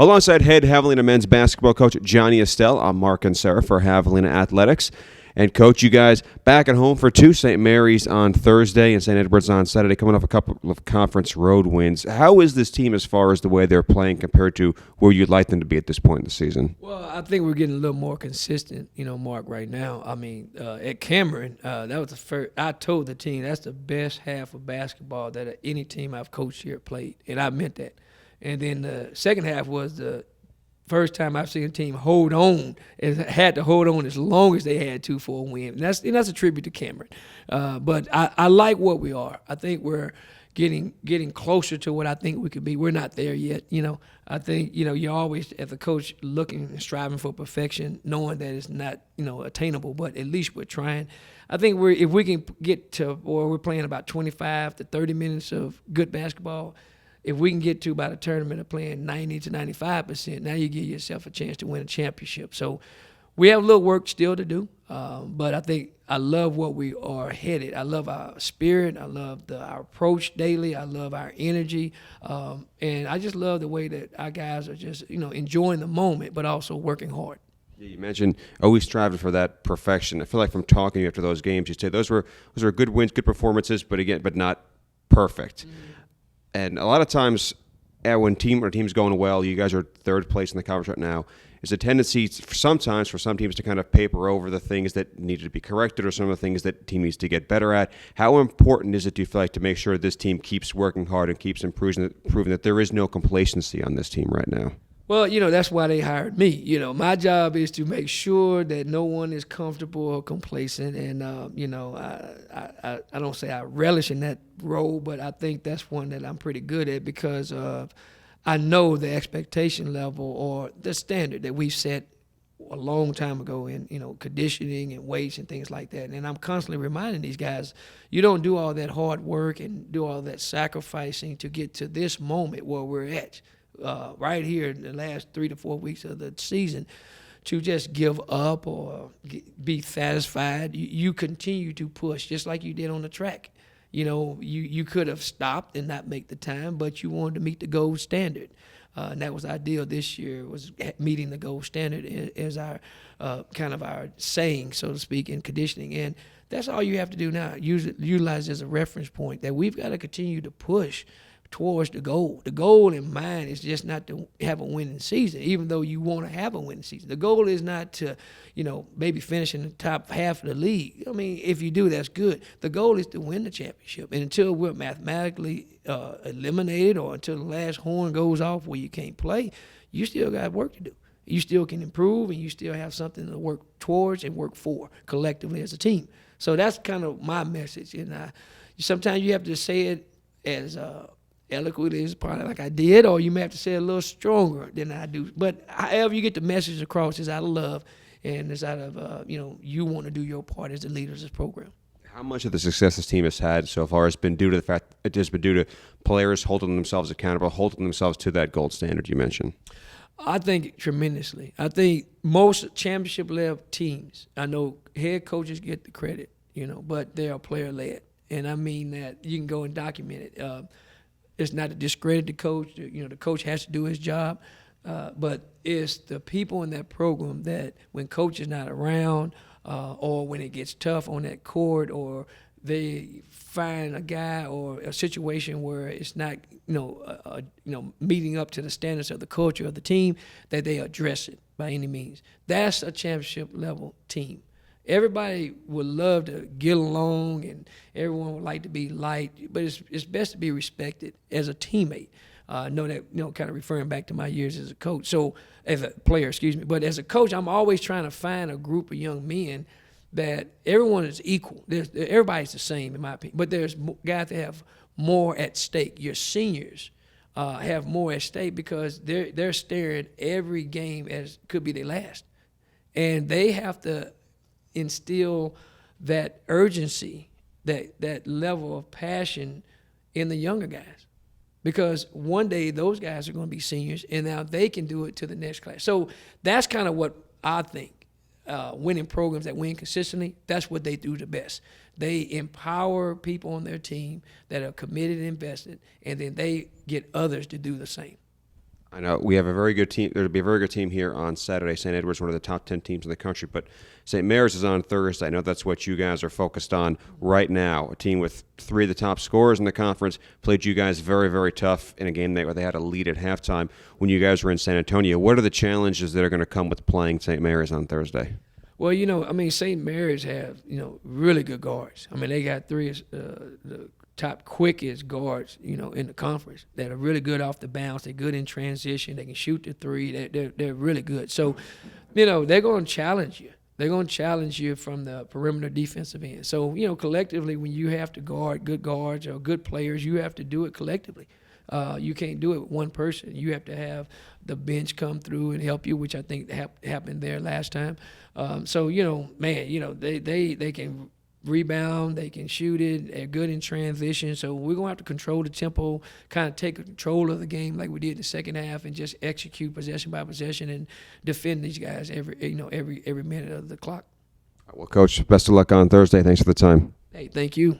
Alongside head Javelina men's basketball coach Johnny Estelle, I'm Mark and Sarah for Javelina Athletics. And, Coach, you guys back at home for two, St. Mary's on Thursday and St. Edward's on Saturday, coming off a couple of conference road wins. How is this team as far as the way they're playing compared to where you'd like them to be at this point in the season? Well, I think we're getting a little more consistent, Mark, right now. I mean, at Cameron, that was the first – I told the team that's the best half of basketball that any team I've coached here played, and I meant that. And then the second half was the – first time I've seen a team hold on, had to hold on as long as they had to for a win. And that's a tribute to Cameron. But I like what we are. I think we're getting closer to what I think we could be. We're not there yet. I think, you're always, as a coach, looking and striving for perfection, knowing that it's not, attainable, but at least we're trying. I think if we can get to, or we're playing about 25 to 30 minutes of good basketball, if we can get to about a tournament of playing 90 to 95%, now you give yourself a chance to win a championship. So we have a little work still to do, but I think I love what we are headed. I love our spirit. I love our approach daily. I love our energy. And I just love the way that our guys are just, enjoying the moment, but also working hard. Yeah, you mentioned always striving for that perfection. I feel like from talking to you after those games, you say those were good wins, good performances, but not perfect. Mm-hmm. And a lot of times, when team's going well, you guys are third place in the conference right now. There's a tendency sometimes for some teams to kind of paper over the things that need to be corrected or some of the things that the team needs to get better at. How important is it, do you feel like, to make sure this team keeps working hard and keeps proving that there is no complacency on this team right now? Well, that's why they hired me. My job is to make sure that no one is comfortable or complacent. And, I don't say I relish in that role, but I think that's one that I'm pretty good at because I know the expectation level or the standard that we set a long time ago in, conditioning and weights and things like that. And I'm constantly reminding these guys, you don't do all that hard work and do all that sacrificing to get to this moment where we're at. Right here in the last 3 to 4 weeks of the season, to just give up or be satisfied. You continue to push just like you did on the track. You could have stopped and not make the time, but you wanted to meet the gold standard. And that was our deal this year, was meeting the gold standard as our kind of our saying, so to speak, in conditioning. And that's all you have to do now. Utilize as a reference point that we've got to continue to push towards the goal. The goal in mind is just not to have a winning season, even though you want to have a winning season. The goal is not to, maybe finish in the top half of the league. I mean, if you do, that's good. The goal is to win the championship. And until we're mathematically eliminated or until the last horn goes off where you can't play, you still got work to do. You still can improve and you still have something to work towards and work for collectively as a team. So that's kind of my message. And sometimes you have to say it as eloquently as probably like I did, or you may have to say it a little stronger than I do. But however you get the message across is out of love, and it's out of you want to do your part as the leader of this program. How much of the success this team has had so far has been due to the fact it has been due to players holding themselves accountable, holding themselves to that gold standard you mentioned? I think tremendously. I think most championship-level teams, I know head coaches get the credit, but they are player-led, and I mean that you can go and document it. It's not to discredit the coach. The coach has to do his job. But it's the people in that program that when coach is not around or when it gets tough on that court or they find a guy or a situation where it's not, meeting up to the standards of the culture of the team, that they address it by any means. That's a championship-level team. Everybody would love to get along and everyone would like to be liked, but it's best to be respected as a teammate. Know that, kind of referring back to my years as a coach. So, as a player, but as a coach, I'm always trying to find a group of young men that everyone is equal. Everybody's the same, in my opinion, but there's guys that have more at stake. Your seniors have more at stake because they're staring every game as could be their last. And they have to instill that urgency, that level of passion in the younger guys. Because one day those guys are going to be seniors, and now they can do it to the next class. So that's kind of what I think. Winning programs that win consistently, that's what they do the best. They empower people on their team that are committed and invested, and then they get others to do the same. I know we have a very good team. There'll be a very good team here on Saturday. St. Edward's one of the top 10 teams in the country, but St. Mary's is on Thursday. I know that's what you guys are focused on right now. A team with 3 of the top scorers in the conference played you guys very, very tough in a game where they had a lead at halftime when you guys were in San Antonio. What are the challenges that are going to come with playing St. Mary's on Thursday? Well, St. Mary's have, really good guards. I mean, they got 3 of the top quickest guards, in the conference that are really good off the bounce. They're good in transition. They can shoot the 3. They're really good. So, they're going to challenge you. They're going to challenge you from the perimeter defensive end. So, collectively, when you have to guard good guards or good players, you have to do it collectively. You can't do it with one person. You have to have the bench come through and help you, which I think happened there last time. They can rebound, they can shoot it, they're good in transition. So we're going to have to control the tempo, kind of take control of the game like we did in the second half and just execute possession by possession and defend these guys every minute of the clock. Well, Coach, best of luck on Thursday. Thanks for the time. Hey, thank you.